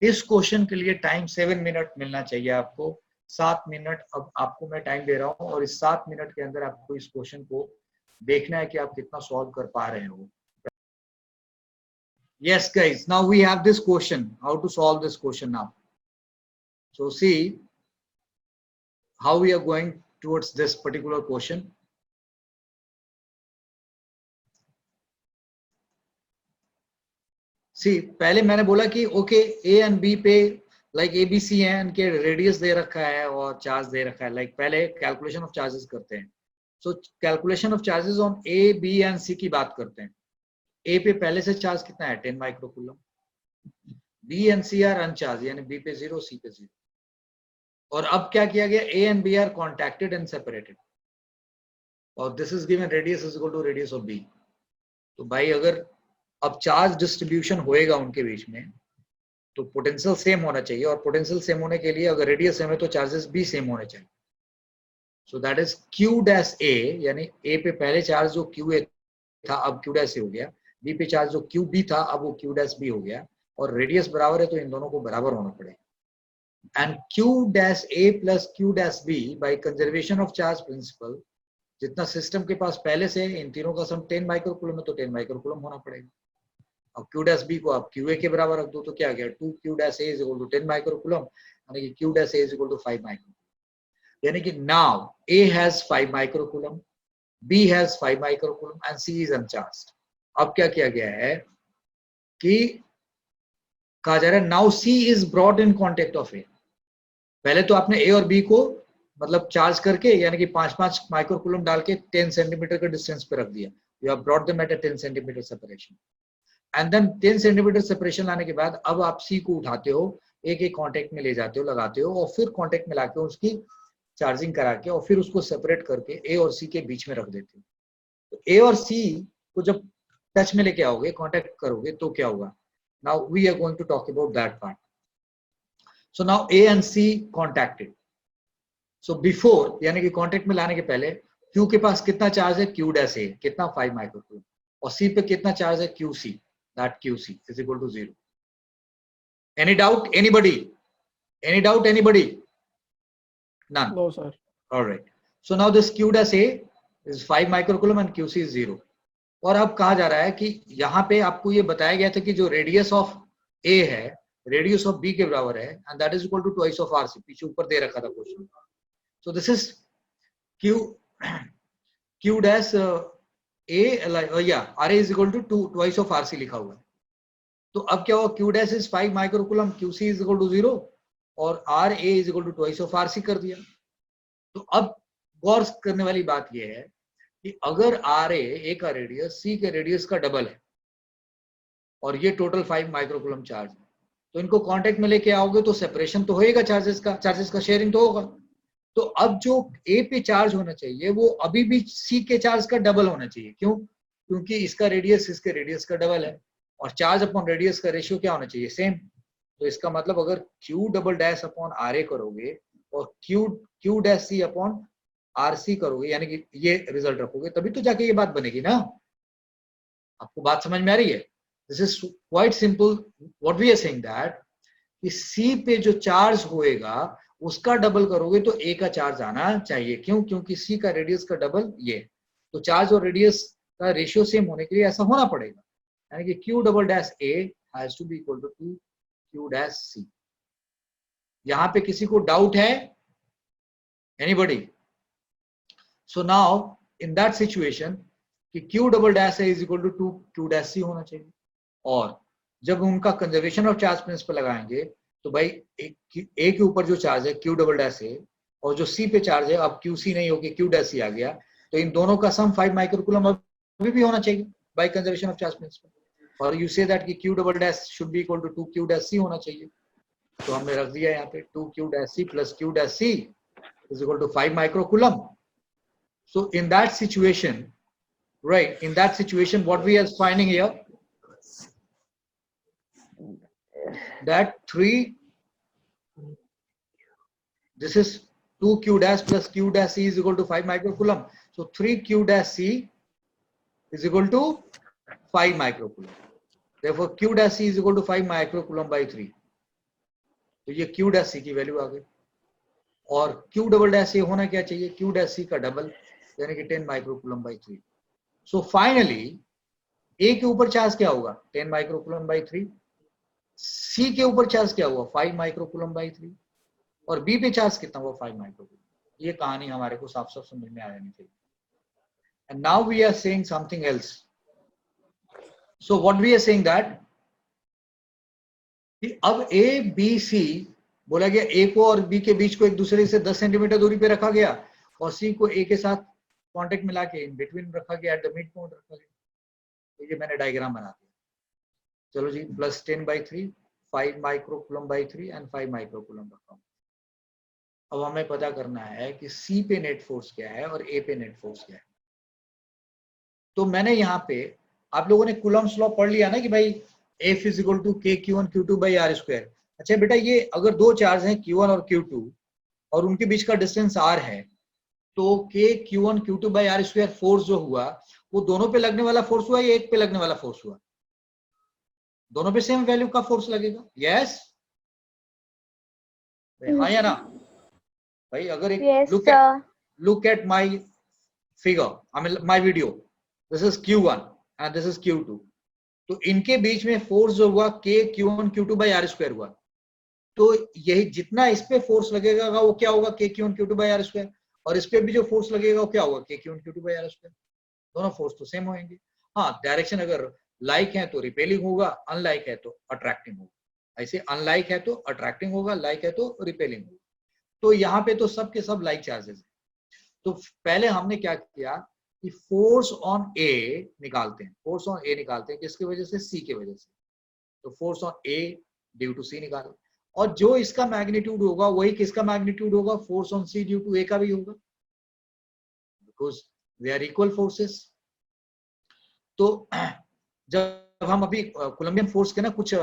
इस question के लिए time 7 minute मिलना चाहिए आपको. 7 minute अब आपको मैं time दे रहा हूं और इस 7 मिनट के अंदर आपको इस क्वेश्चन को देखना है कि आप कितना सॉल्व कर पा रहे हो. Yes guys, now we have this question, how to solve this question now. So see how we are going towards this particular question. See, पहले मैंने बोला कि ओके ए एंड बी पे लाइक ए बी सी है, इनके radius दे रखा है और चार्ज दे रखा है. लाइक पहले कैलकुलेशन ऑफ चार्जेस करते हैं. So calculation of charges on A B and C की बात करते हैं. ए पे पहले से चार्ज कितना है 10 microcoulomb. B and C are uncharge, यानी बी पे 0 सी पे 0. और अब क्या किया गया, A and B are contacted and separated और this is given radius is equal to radius of B. तो भाई अगर अब चार्ज डिस्ट्रीब्यूशन होएगा उनके बीच में तो पोटेंशियल सेम होना चाहिए, और पोटेंशियल सेम होने के लिए अगर रेडियस सेम है तो चार्जेस भी सेम होने चाहिए. So that is Q dash A, यानी ए पे पहले चार्ज जो क्यू ए था अब क्यू डैश ए हो गया, बी पे चार्ज जो क्यू बी था अब वो क्यू डैश बी हो गया, और रेडियस बराबर है तो इन दोनों को बराबर होना पड़ेगा. And Q dash A plus Q dash B by conservation of charge principle, जितना सिस्टम के पास पहले से इन तीनों का सम 10 माइक्रोकूलम है तो 10 माइक्रोकूलम होना पड़ेगा. अब क्यू डैश बी को आप क्यू ए के बराबर रख दो तो क्या आ गया 2 Q dash A is equal to 10 microcoulomb, यानी कि Q dash A is equal to 5 microcoulomb. यानी कि now A has 5 microcoulomb, B has 5 microcoulomb and C is uncharged. अब क्या किया गया है कि कहा जा रहा है now C is brought in contact of A. पहले तो आपने ए और बी को मतलब चार्ज करके यानी कि 5-5 माइक्रोकूलम डाल के 10 सेंटीमीटर के डिस्टेंस पे रख दिया. You have brought them at a 10 centimetre separation, and then 10 centimetre separation लाने के बाद अब आप सी को उठाते हो, ए के कांटेक्ट में ले जाते हो, लगाते हो, और फिर कांटेक्ट में लाके उसकी चार्जिंग करा के और फिर उसको सेपरेट करके ए और सी के बीच में रख देते हो. तो ए और सी को जब टच में लेके आओगे, कांटेक्ट करोगे तो क्या होगा. Now we are going to talk about that part. So now A and C contacted. So before यानी कि कांटेक्ट में लाने के पहले क्यू के पास कितना चार्ज है क्यू डैश ए, कितना 5 माइक्रोकूलम, और सी पे कितना चार्ज है Q C, that Q C is equal to 0. Any doubt anybody? Any doubt anybody? None. No, sir. Alright. So now this Q dash A is 5 microcoulomb and Q C is 0. और अब कहा जा रहा है कि यहाँ पे आपको ये बताया गया था कि जो रेडियस ऑफ ए है रेडियस ऑफ बी के बराबर है, and that is equal to twice of R C. पीछे ऊपर दे रखा था question. So this is Q dash A, या R A is equal to 2 twice of R C लिखा हुआ है. तो अब क्या हुआ, Q dash is 5 microcoulomb, Q C is equal to 0 और R A is equal to twice of R C कर दिया. तो अब गौर करने वाली बात यह है कि अगर आर ए का रेडियस सी के रेडियस का डबल है और ये टोटल 5 माइक्रोकूलम चार्ज है, तो इनको कांटेक्ट में लेके आओगे तो सेपरेशन तो होएगा, चार्जेस का शेयरिंग तो होगा. तो अब जो ए पे चार्ज होना चाहिए वो अभी भी सी के चार्ज का डबल होना चाहिए. क्यों? क्योंकि इसका रेडियस इसके रेडियस का डबल है और चार्ज अपॉन रेडियस का रेशियो क्या होना चाहिए, सेम. तो इसका मतलब अगर Q double dash upon R A करोगे और Q dash C upon R C करोगे, यानी कि ये रिजल्ट रखोगे, तभी तो जाके ये बात बनेगी ना. आपको बात समझ में आ रही है? This is quite simple. What we are saying that कि सी पे जो चार्ज होएगा उसका डबल करोगे तो ए का चार्ज आना चाहिए. क्यों? क्योंकि सी का रेडियस का डबल ये. तो चार्ज और रेडियस का रेशियो सेम होने के लिए ऐसा होना पड़ेगा, यानी कि Q double dash A has to be equal to Q dash C. यहां पे किसी को डाउट है? Anybody? So now in that situation कि Q double dash A is equal to Q dash C होना चाहिए. और जब उनका कंजर्वेशन ऑफ चार्ज प्रिंसिपल लगाएंगे तो भाई ए के ऊपर जो चार्ज है क्यू डबल डैश ए और जो सी पे चार्ज है अब क्यू सी नहीं होगी क्यू डैश सी आ गया, तो इन दोनों का सम 5 माइक्रोकूलम अब अभी भी होना चाहिए by conservation of charge principle. और यू से दैट कि q double dash should be equal to 2q dash c होना चाहिए, तो हमने रख दिया यहाँ पे 2q dash c plus q dash c is equal to 5 microcoulomb. So in that situation, right, in that situation, what we are finding here, that 3, this is 2q dash plus q dash c is equal to 5 microcoulomb. So 3q dash c is equal to 5 microcoulomb. Therefore q dash c is equal to 5 microcoulomb by 3. तो ये q dash c की value आ गई, और q double dash ए होना क्या चाहिए, q dash c का double यानी कि 10 माइक्रोकूलम बाई 3. सो फाइनली ए के ऊपर चार्ज क्या होगा 10 माइक्रोकूलम बाई 3, सी के ऊपर चार्ज क्या हुआ 5 माइक्रोकूलम बाई 3, और बी पे चार्ज कितना हुआ 5 माइक्रोकूलम. ये कहानी हमारे को साफ साफ समझ में आ जानी चाहिए. And now we are saying something else. So what we are saying that अब ए बी सी बोला गया, ए को और बी के बीच को एक दूसरे से 10 सेंटीमीटर दूरी पे रखा गया, और सी को ए के साथ कांटेक्ट मिला के इन बिटवीन रखा गया, एट द मिड पॉइंट रखा गया. तो ये मैंने डायग्राम बना दिया. चलो जी, plus 10 by 3, 5 microcoulomb by 3 and 5 microcoulomb रखा. अब हमें पता करना है कि सी पे नेट फोर्स क्या है और ए पे नेट फोर्स क्या है. तो मैंने यहाँ पे, आप लोगों ने कूलम्स लॉ पढ़ लिया ना कि भाई F इज इक्वल टू के Q1 Q2 by r square. अच्छा बेटा, ये अगर दो चार्ज हैं Q1 और Q2 और उनके बीच का डिस्टेंस R है, तो के Q1 Q2 by r square force जो हुआ वो दोनों पे लगने वाला फोर्स हुआ या एक पे लगने वाला फोर्स हुआ? दोनों पे सेम वैल्यू का फोर्स लगेगा. यस हाँ या ना भाई? अगर एक look at my figure, I mean my video, this is Q1 and this is Q2, तो इनके बीच में फोर्स जो हुआ के Q1 Q2 by r square हुआ. तो यही जितना इस पे फोर्स लगेगा वो क्या होगा के Q1 Q2 by r square, और इस पे भी जो फोर्स लगेगा वो क्या होगा के Q1 Q2 by r square. दोनों फोर्स तो सेम होंगे. हाँ, डायरेक्शन अगर लाइक है तो रिपेलिंग होगा, अनलाइक है तो अट्रैक्टिंग होगा. ऐसे अनलाइक है तो अट्रैक्टिंग होगा, लाइक है तो रिपेलिंग होगा. तो यहाँ पे तो सब के सब लाइक चार्जेस है. तो पहले हमने क्या किया कि फोर्स ऑन ए निकालते हैं. फोर्स ऑन ए निकालते हैं किसकी वजह से? सी की वजह से. तो force on A due to C निकाले, और जो इसका मैग्नीट्यूड होगा वही किसका मैग्नीट्यूड होगा? Force on C due to A का भी होगा, because they are equal forces. तो जब हम अभी कोलंबियन फोर्स के ना कुछ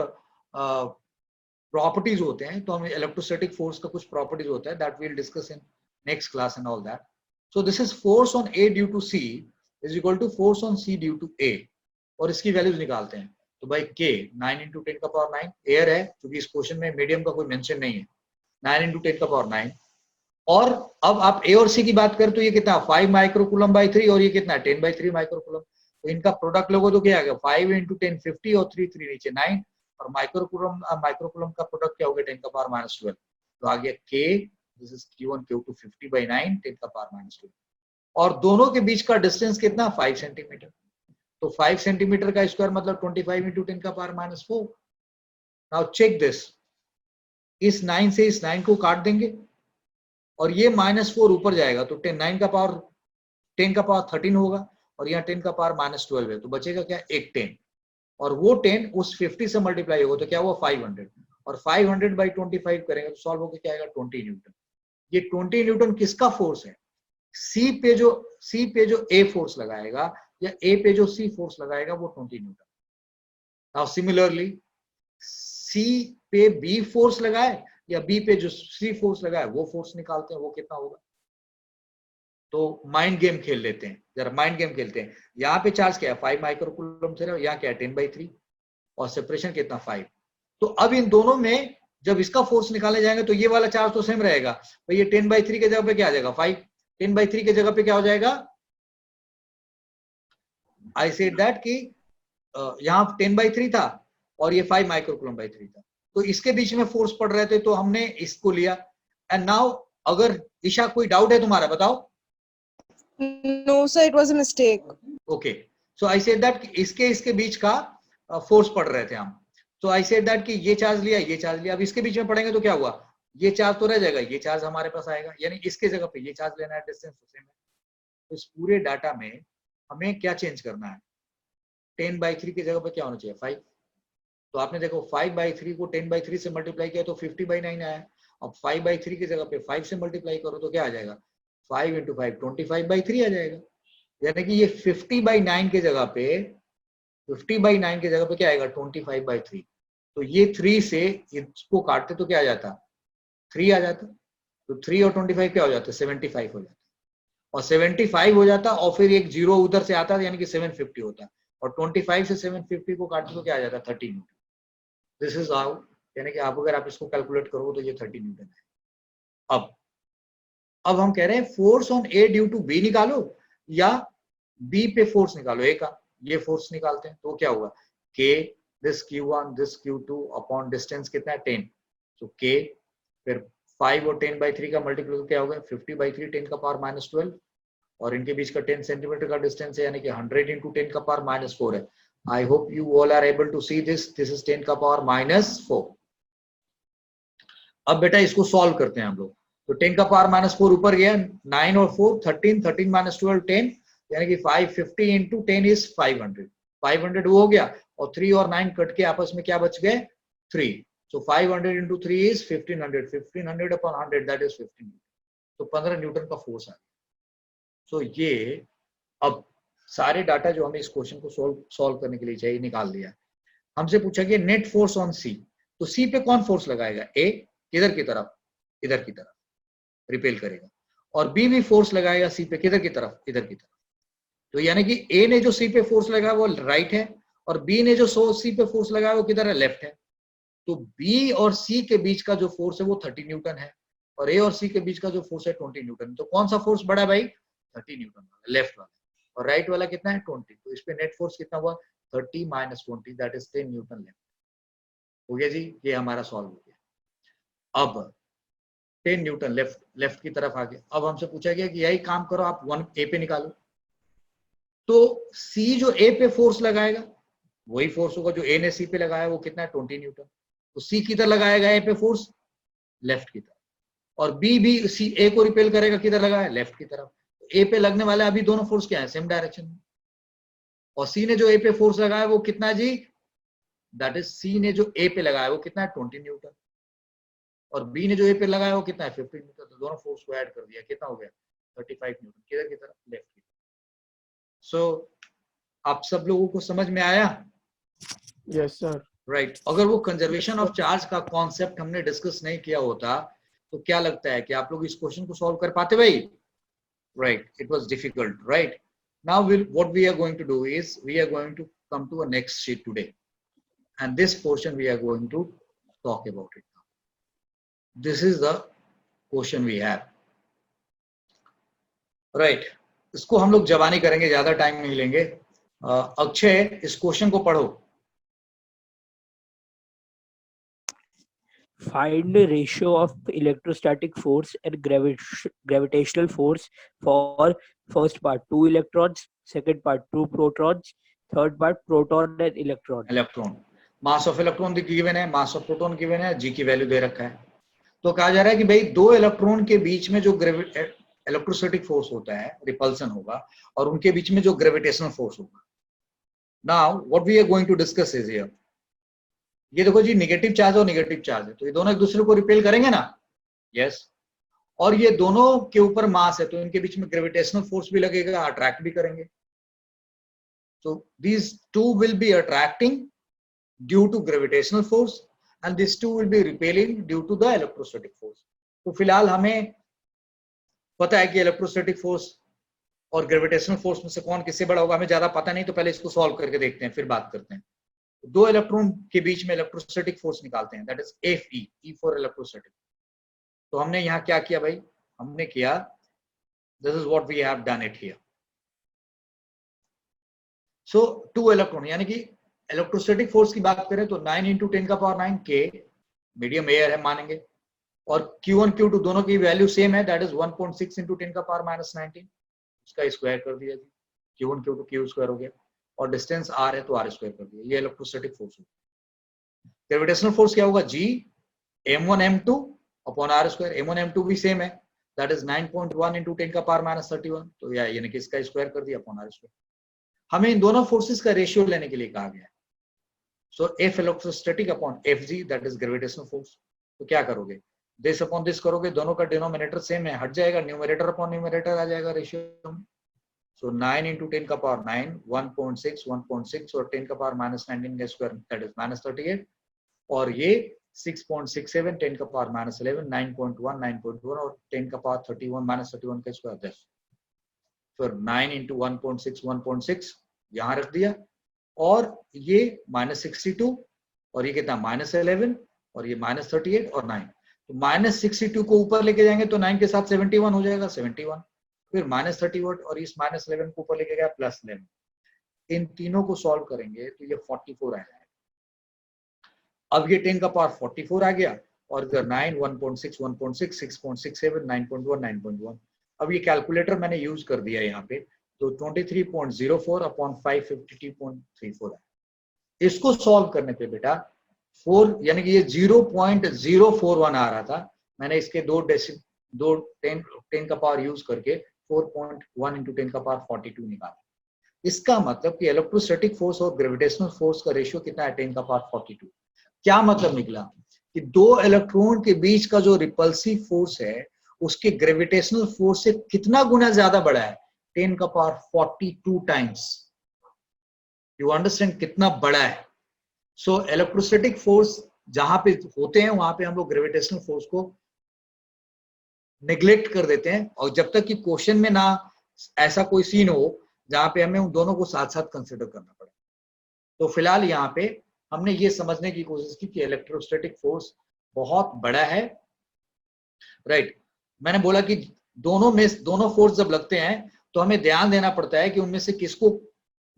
प्रॉपर्टीज होते हैं, तो हमें इलेक्ट्रोस्टैटिक फोर्स का कुछ प्रॉपर्टीज होता है, that we will discuss in next class and all that. So this is force on A due to C is equal to force on C due to A, और इसकी values निकालते हैं. तो भाई के 9 × 10⁹ एयर है, क्योंकि इस क्वेश्चन में मीडियम का कोई मेंशन नहीं है. 9 × 10⁹. और अब आप ए और सी की बात करें तो ये कितना 5 माइक्रोकूलम बाई 3, और ये कितना 10 बाई 3 माइक्रोकूलम. तो इनका प्रोडक्ट लोगो तो क्या आ गया 5 × 10 50 और 3 3 नीचे 9, और माइक्रोकूलम का प्रोडक्ट क्या हो गया 10⁻⁻12. तो आ गया के, this is Q1 Q2 50 by 9 10⁻⁻12, और दोनों के बीच का डिस्टेंस कितना 5 सेंटीमीटर. तो 5 सेंटीमीटर का स्क्वायर मतलब 25 × 10⁻⁻4. नाउ चेक दिस, इस 9 से इस 9 को काट देंगे और ये -4 ऊपर जाएगा, तो 10 का पावर 13 होगा, और यहाँ 10⁻⁻12 है, तो बचेगा क्या एक 10, और वो 10 उस 50 से मल्टीप्लाई होगा तो क्या हुआ 500, और 500 बाई 25 करेंगे तो सॉल्व होकर क्या आएगा 20 न्यूटन. ये 20 न्यूटन किसका फोर्स है? सी पे जो ए फोर्स लगाएगा या ए पे जो सी फोर्स लगाएगा वो 20 न्यूटन. नाउ सिमिलरली सी पे बी फोर्स लगाए या बी पे जो सी फोर्स लगाए वो फोर्स निकालते हैं, वो कितना होगा. तो माइंड गेम खेल लेते हैं, जरा माइंड गेम खेलते हैं. यहाँ पे चार्ज क्या है 5 माइक्रोकूलम से, यहाँ क्या है 10 बाई 3, और सेपरेशन कितना 5. तो अब इन दोनों में जब इसका फोर्स निकाले जाएंगे तो ये वाला चार्ज तो सेम रहेगा. तो ये 10 बाई 3 के जगह पे क्या आ जाएगा 5, 10 बाई 3 के जगह पे क्या हो जाएगा, आई सेड दैट कि यहाँ 10 बाई 3 था और ये 5 माइक्रोकूलम बाई 3 था, तो इसके बीच में फोर्स पड़ रहे थे, तो हमने इसको लिया. एंड नाउ अगर ईशा कोई डाउट है तुम्हारा बताओ. No, sir, it was a mistake. Okay, so I said that इसके बीच का फोर्स पढ़ रहे थे हम. सो आई सेड दैट कि ये चार्ज लिया, ये चार्ज लिया, अब इसके बीच में पढ़ेंगे तो क्या हुआ, ये चार्ज तो रह जाएगा, ये चार्ज हमारे पास आएगा, यानी इसके जगह पे ये चार्ज लेना है, डिस्टेंस तो सेम है. तो इस पूरे डाटा में हमें क्या चेंज करना है, 10/3 की जगह पे क्या होना चाहिए 5। तो आपने देखो 5/3 को 10/3 से मल्टीप्लाई किया तो 50/9 आया। अब 5/3 की जगह पे 5 से मल्टीप्लाई करो तो क्या आ जाएगा, 5 × 5 25/3 आ जाएगा। यानी कि ये 50/9 की जगह पे 50/9 की जगह पे क्या आएगा 25/3। तो ये 3 से इसको काटते तो क्या आ जाता 3 आ जाता। तो 3 और 25 क्या हो जाता 75 हो जाता। और 75 हो जाता और फिर एक जीरो उधर से आता यानी कि 750 होता। और 25 से 750 को काटते तो क्या आ जाता 30 न्यूटन। दिस इज हाउ, यानी कि अगर आप इसको कैलकुलेट करोगे तो ये 30 न्यूटन है। अब हम कह रहे हैं force on A due to B निकालो या बी पे फोर्स निकालो ए का। ये फोर्स निकालते हैं तो क्या होगा के this Q1 this Q2 upon distance कितना है 10। तो के फिर 5 और 10/3 का मल्टीप्लाई क्या होगा 50/3 10⁻⁻12 और इनके बीच का 10 सेंटीमीटर का डिस्टेंस है यानी कि 100 × 10⁻⁻4 है। I hope you all are able to see this is 10⁻⁻4। अब बेटा इसको सॉल्व करते हैं हम लोग। तो 10⁻⁻4 ऊपर गया 9 और 4 13 13 - 12 10 यानी कि 550 × 10 इज 500 500 वो हो गया और 3 और 9 कट के आपस में क्या बच गए 3। सो 500 × 3 इज 1500 1500 अपॉन 100 दैट इज 15। तो 15 न्यूटन का फोर्स आ गया। सो ये अब सारे डाटा जो हमें इस क्वेश्चन को सॉल्व करने के लिए चाहिए निकाल लिया। हमसे पूछा गया नेट फोर्स ऑन सी। तो सी पे कौन फोर्स लगाएगा ए किधर की तरफ इधर की तरफ रिपेल करेगा और बी भी फोर्स लगाएगा सी पे किधर की तरफ इधर की तरफ। तो यानी कि ए ने जो सी पे फोर्स लगाया वो राइट है और बी ने जो सी पे फोर्स लगाया वो किधर है लेफ्ट है। तो बी और सी के बीच का जो फोर्स है वो 30 न्यूटन है और ए और सी के बीच का जो फोर्स है 20 न्यूटन। तो कौन सा फोर्स बड़ा है भाई 30 न्यूटन वाला लेफ्ट वाला और राइट वाला कितना है 20। तो इस पे नेट फोर्स कितना हुआ 30 - 20 दैट इज 10 न्यूटन लेफ्ट। हो गया जी, ये हमारा सॉल्व हो गया। अब 10 न्यूटन लेफ्ट की तरफ आ गया। अब हमसे पूछा गया कि यही काम करो आप 1 ए पे निकालो। तो सी जो ए पे फोर्स लगाएगा वही फोर्स होगा जो ए ने सी पे लगाया वो कितना है 20 न्यूटन। तो सी किधर लगाएगा ए पे फोर्स लेफ्ट की तरफ और बी भी सी ए को रिपेल करेगा किधर लगाया लेफ्ट की तरफ। तो ए पे लगने वाला अभी दोनों फोर्स क्या है सेम डायरेक्शन में। और सी ने जो ए पे फोर्स लगाया वो कितना है जी दैट इज सी ने जो ए पे लगाया वो कितना है 20 न्यूटन और बी ने जो ए पे लगाया वो कितना है 15 न्यूटन। तो दोनों फोर्स को ऐड कर दिया कितना हो गया 35 न्यूटन किधर की तरफ लेफ्ट की तरफ। सो आप सब लोगों को समझ में आया यस सर। राइट। अगर वो कंजर्वेशन ऑफ चार्ज का कॉन्सेप्ट हमने डिस्कस नहीं किया होता तो क्या लगता है कि आप लोग इस क्वेश्चन को सॉल्व कर पाते भाई right. It was difficult right. Now what we are going to do is we are going to come to a next sheet today and this portion we are going to talk about it. This is the question we have right. इसको हम लोग जबानी करेंगे ज्यादा time नहीं लेंगे। अक्षय इस question को पढ़ो। Find the ratio of electrostatic force and gravitational force for first part 2 electrons, second part 2 protons, third part proton and electron. Electron mass of electron given है मास ऑफ प्रोटॉन गिवन है जी की value दे रखा है। तो कहा जा रहा है कि भाई दो इलेक्ट्रॉन के बीच में जो इलेक्ट्रोस्टैटिक फोर्स होता है रिपल्सन होगा और उनके बीच में जो ग्रेविटेशनल फोर्स होगा। Now what we are going to discuss is here ये देखो जी नेगेटिव चार्ज और नेगेटिव चार्ज है तो ये दोनों एक दूसरे को रिपेल करेंगे ना यस। और ये दोनों के ऊपर मास है तो इनके बीच में ग्रेविटेशनल फोर्स भी लगेगा अट्रैक्ट भी करेंगे। so these two will be attracting due to gravitational force and these two will be repelling due to the electrostatic force। तो फिलहाल हमें पता है कि इलेक्ट्रोस्टैटिक फोर्स और ग्रेविटेशनल फोर्स में से कौन किससे बड़ा होगा हमें ज्यादा पता नहीं। तो पहले इसको सॉल्व करके देखते हैं फिर बात करते हैं। दो इलेक्ट्रॉन के बीच में इलेक्ट्रोस्टैटिक फोर्स निकालते हैं that is Fe E for electrostatic. तो हमने यहाँ क्या किया भाई हमने किया this is what we have done it here. So two electron यानी कि इलेक्ट्रोस्टैटिक फोर्स की बात करें तो 9 × 10⁹ के मीडियम एयर है मानेंगे और Q1 Q2 दोनों की वैल्यू सेम है दैट इज 1.6 × 10⁻⁻19 उसका स्क्वायर कर दिया जी Q1 Q2 Q स्क्वायर हो गया और डिस्टेंस r है तो r स्क्वायर कर दिया। ये इलेक्ट्रोस्टैटिक फोर्स होगा। ग्रेविटेशनल फोर्स क्या होगा G m1 m2 upon r square. m1 m2 भी सेम है दैट इज 9.1 × 10⁻31 तो यानी कि इसका स्क्वायर कर दिया अपॉन r स्क्वायर। हमें इन दोनों फोर्सेस का रेशियो लेने के लिए कहा गया है। So F electrostatic upon F G that is gravitational force. तो क्या करोगे, दिस अपॉन दिस करोगे, दोनों का डिनोमिनेटर सेम है, हट जाएगा, न्यूमरेटर अपॉन न्यूमरेटर आ जाएगा रेशियो। सो 9 into 10 का पावर 9, 1.6 1.6 और 10 का पावर -19 का स्क्वायर दैट इज -38, और ये 6.67 10 का पावर -11 9.1 9.1 और 10 का पावर 31 -31 का स्क्वायर दैट। फिर 9 into 1.6 1.6 यहां रख दिया, और ये -62 और ये कितना -11 और ये -38 और 9। तो -62 को ऊपर लेके जाएंगे तो 9 के साथ 71 हो जाएगा, 71। फिर -31 और इस -11 को ऊपर लेके गया +11। इन तीनों को सॉल्व करेंगे तो ये 44 आ जाएगा। अब ये 10 का पावर 44 आ गया, और इधर 9 1.6 1.6 6.67 9.1 9.1। अब ये कैलकुलेटर मैंने यूज कर दिया यहाँ पे, तो 23.04 अपॉन 552.34 है। इसको सॉल्व करने पे बेटा 4 यानी कि ये 0.041 आ रहा था, मैंने इसके दो 10 का पावर यूज करके 4.1 into 10 का पावर 42 निकाला। इसका मतलब कि इलेक्ट्रोस्टैटिक फोर्स और ग्रेविटेशनल फोर्स का रेशियो कितना है, 10 का पावर 42। क्या मतलब निकला कि दो इलेक्ट्रॉन के बीच का जो रिपल्सिव फोर्स है उसके ग्रेविटेशनल फोर्स से कितना गुना ज्यादा बड़ा है, 10 का पावर 42 टाइम्स। यू अंडरस्टैंड कितना बड़ा है। सो इलेक्ट्रोस्टैटिक फोर्स जहां पे होते हैं वहां पे हम लोग ग्रेविटेशनल फोर्स को नेग्लेक्ट कर देते हैं, और जब तक कि क्वेश्चन में ना ऐसा कोई सीन हो जहां पे हमें उन दोनों को साथ साथ कंसिडर करना पड़े। तो फिलहाल यहाँ पे हमने ये समझने की कोशिश की कि इलेक्ट्रोस्टैटिक फोर्स बहुत बड़ा है, राइट। मैंने बोला कि दोनों फोर्स जब लगते हैं तो हमें ध्यान देना पड़ता है कि उनमें से किसको,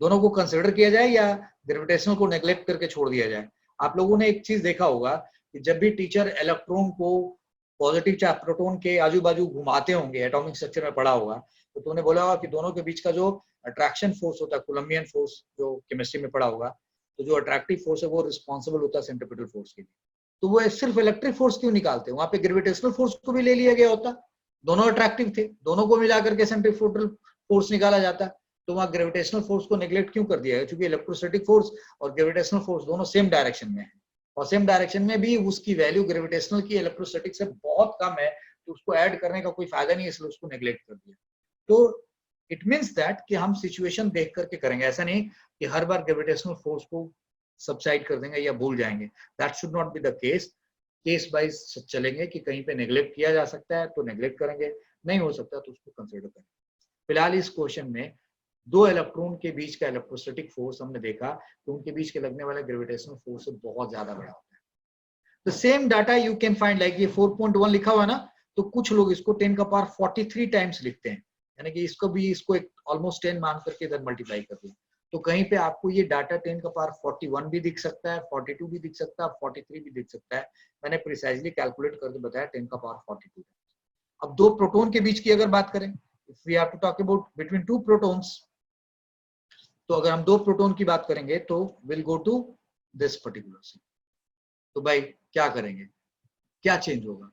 दोनों को कंसिडर किया जाए या ग्रेविटेशनल को नेग्लेक्ट करके छोड़ दिया जाए। आप लोगों ने एक चीज देखा होगा कि जब भी टीचर इलेक्ट्रॉन को पॉजिटिव चार्ज प्रोटॉन के आजू बाजू घुमाते होंगे, एटॉमिक स्ट्रक्चर में पढ़ा होगा, तो तूने बोला होगा कि दोनों के बीच का जो अट्रैक्शन फोर्स होता है, कोलम्बियन फोर्स, जो केमिस्ट्री में पढ़ा होगा, तो जो अट्रैक्टिव फोर्स है वो रिस्पॉन्सिबल होता है सेंट्रीपिटल फोर्स के लिए। तो वो सिर्फ इलेक्ट्रिक फोर्स क्यों निकालते हैं, वहां पे ग्रेविटेशनल फोर्स को भी ले लिया गया होता, दोनों अट्रैक्टिव थे, दोनों को मिलाकर के सेंट्रीफ्यूगल फोर्स निकाला जाता। तो वहां ग्रेविटेशनल फोर्स को नेग्लेक्ट क्यों कर दिया है, क्योंकि इलेक्ट्रोस्टैटिक फोर्स और ग्रेविटेशनल फोर्स दोनों सेम डायरेक्शन में है, और सेम डायरेक्शन में भी उसकी वैल्यू ग्रेविटेशनल की इलेक्ट्रोस्टैटिक से बहुत कम है, तो उसको ऐड करने का कोई फायदा नहीं है, इसलिए उसको नेग्लेक्ट कर दिया। तो इट मीन्स दैट कि हम सिचुएशन देख करके करेंगे, ऐसा नहीं कि हर बार ग्रेविटेशनल फोर्स को सबसाइड कर देंगे या भूल जाएंगे। That should not be the case. Case wise चलेंगे कि कहीं पे नेग्लेक्ट किया जा सकता है तो नेग्लेक्ट करेंगे, नहीं हो सकता तो उसको कंसिडर करेंगे। फिलहाल इस क्वेश्चन में दो इलेक्ट्रॉन के बीच का इलेक्ट्रोस्टैटिक फोर्स हमने देखा तो उनके बीच के लगने वाला ग्रेविटेशनल फोर्स बहुत ज्यादा बड़ा होता है। The same data you can find, like ये 4.1 लिखा हुआ ना, तो कुछ लोग इसको 10 का पावर 43 टाइम्स लिखते हैं, यानी कि इसको एक ऑलमोस्ट 10 मान करके इधर मल्टीप्लाई कर दिया। तो कहीं पे आपको ये डाटा 10 का पावर 41 भी दिख सकता है, 42 भी दिख सकता है, 43 भी दिख सकता है। मैंने प्रिसाइजली कैलकुलेट करके बताया 10 का पावर 42। अब दो प्रोटॉन के बीच की अगर बात करें, if we have to talk about between two protons, तो अगर हम दो प्रोटॉन की बात करेंगे तो will go to this particular C. तो भाई क्या करेंगे, क्या चेंज होगा,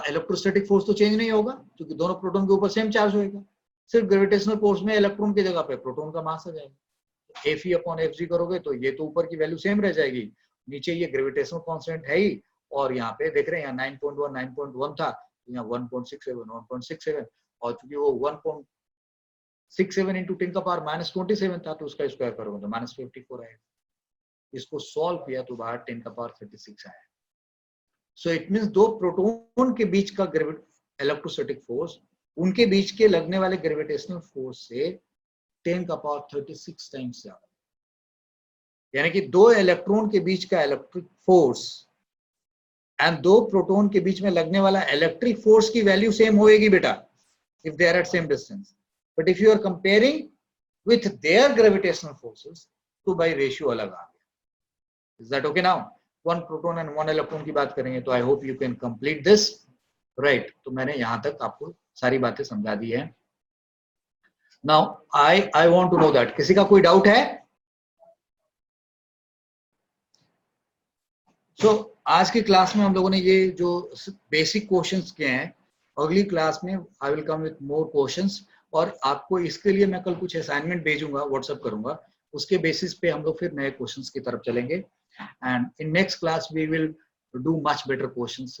इलेक्ट्रोस्टैटिक फोर्स तो चेंज नहीं होगा क्योंकि दोनों प्रोटॉन के ऊपर सेम चार्ज होएगा, सिर्फ ग्रेविटेशनल फोर्स में इलेक्ट्रॉन की जगह पे प्रोटॉन का मास आ जाएगा। एफ ई अपॉन एफ जी करोगे तो ये तो ऊपर की वैल्यू सेम रह जाएगी, नीचे ये ग्रेविटेशनल कांस्टेंट है ही, और यहाँ पे देख रहे हैं यहाँ 9.1 था, तो यहाँ 1.67 और चूंकि वो 1.67 इंटू 10 का पावर -27 था, तो उसका स्क्वायर करोगे तो -54 आएगा। इसको सॉल्व किया तो बाहर 10 का पावर 36 आया। सो इट मीन्स दो प्रोटॉन के बीच का इलेक्ट्रोस्टैटिक फोर्स उनके बीच के लगने वाले ग्रेविटेशनल फोर्स से 10 का पावर 36 टाइम्स ज्यादा, यानी कि दो इलेक्ट्रॉन के बीच का इलेक्ट्रिक फोर्स एंड दो प्रोटॉन के बीच में लगने वाला इलेक्ट्रिक फोर्स की वैल्यू सेम होएगी बेटा, if they are at same distance. But if you are comparing with their gravitational forces तो भाई रेशियो अलग आ गया। Is that okay? Now one proton and one electron की बात करेंगे तो I hope you can complete this, right. तो मैंने यहां तक आपको सारी बातें समझा दी है। Now I want to know that, किसी का कोई डाउट है? सो आज की क्लास में हम लोगों ने ये जो बेसिक क्वेश्चंस किए हैं, अगली क्लास में I will come with more questions, और आपको इसके लिए मैं कल कुछ असाइनमेंट भेजूंगा, व्हाट्सएप करूंगा, उसके बेसिस पे हम लोग फिर नए क्वेश्चंस की तरफ चलेंगे। And in next class we will do much better questions.